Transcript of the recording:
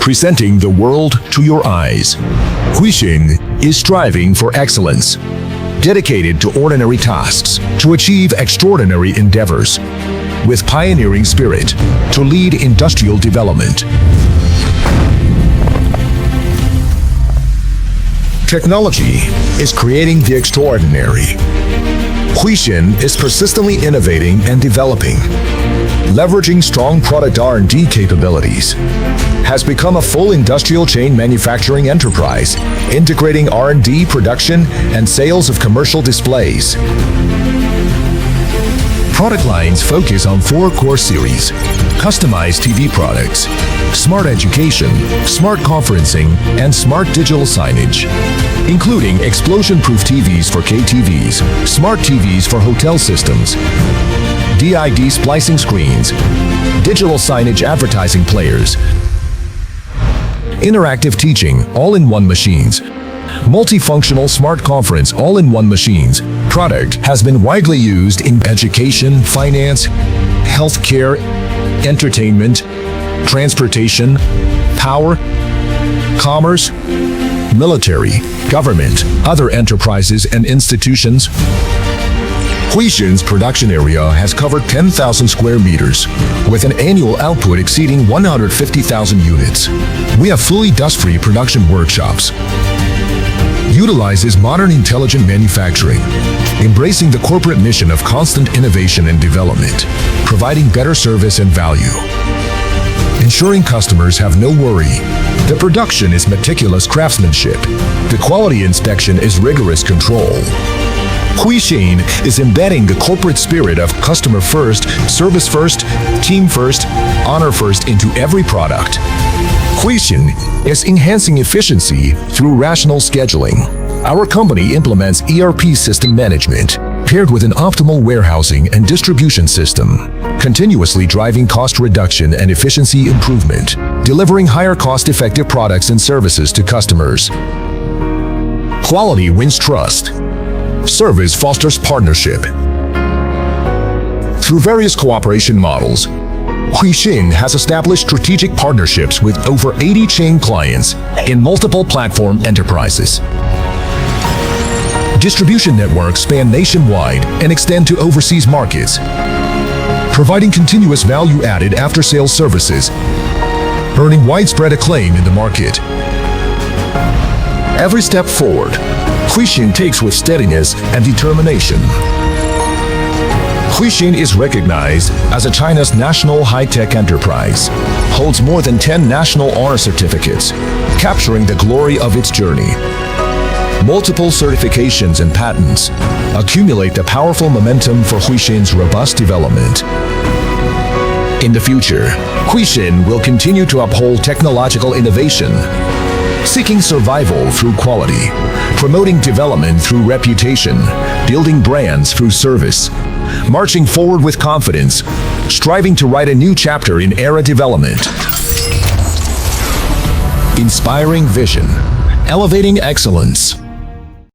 presenting the world to your eyes. Huixin is striving for excellence, dedicated to ordinary tasks to achieve extraordinary endeavors, with pioneering spirit to lead industrial development. Technology is creating the extraordinary. Huixin is persistently innovating and developing, leveraging strong product R&D capabilities, has become a full industrial chain manufacturing enterprise, integrating R&D, production, and sales of commercial displays. Product lines focus on 4 core series: customized TV products, smart education, smart conferencing, and smart digital signage, including explosion-proof TVs for KTVs, smart TVs for hotel systems, DID splicing screens, digital signage advertising players, interactive teaching all-in-one machines, multifunctional smart conference all-in-one machines. Product has been widely used in education, finance, healthcare, entertainment, transportation, power, commerce, military, government, other enterprises and institutions. Huixin's production area has covered 10,000 square meters, with an annual output exceeding 150,000 units. We have fully dust-free production workshops. Utilizes modern intelligent manufacturing, embracing the corporate mission of constant innovation and development, providing better service and value, ensuring customers have no worry. The production is meticulous craftsmanship. The quality inspection is rigorous control. Huixin is embedding the corporate spirit of customer first, service first, team first, honor first into every product. Huixin is enhancing efficiency through rational scheduling. Our company implements ERP system management, paired with an optimal warehousing and distribution system, continuously driving cost reduction and efficiency improvement, delivering higher cost-effective products and services to customers. Quality wins trust. Service fosters partnership. Through various cooperation models, Huixin has established strategic partnerships with over 80 chain clients in multiple platform enterprises. Distribution networks span nationwide and extend to overseas markets, providing continuous value-added after-sales services, earning widespread acclaim in the market. Every step forward, Huixin takes with steadiness and determination. Huixin is recognized as a China's national high-tech enterprise, holds more than 10 national honor certificates, capturing the glory of its journey. Multiple certifications and patents accumulate the powerful momentum for Huixin's robust development. In the future, Huixin will continue to uphold technological innovation, seeking survival through quality, promoting development through reputation, building brands through service, marching forward with confidence, striving to write a new chapter in era development. Inspiring vision, elevating excellence.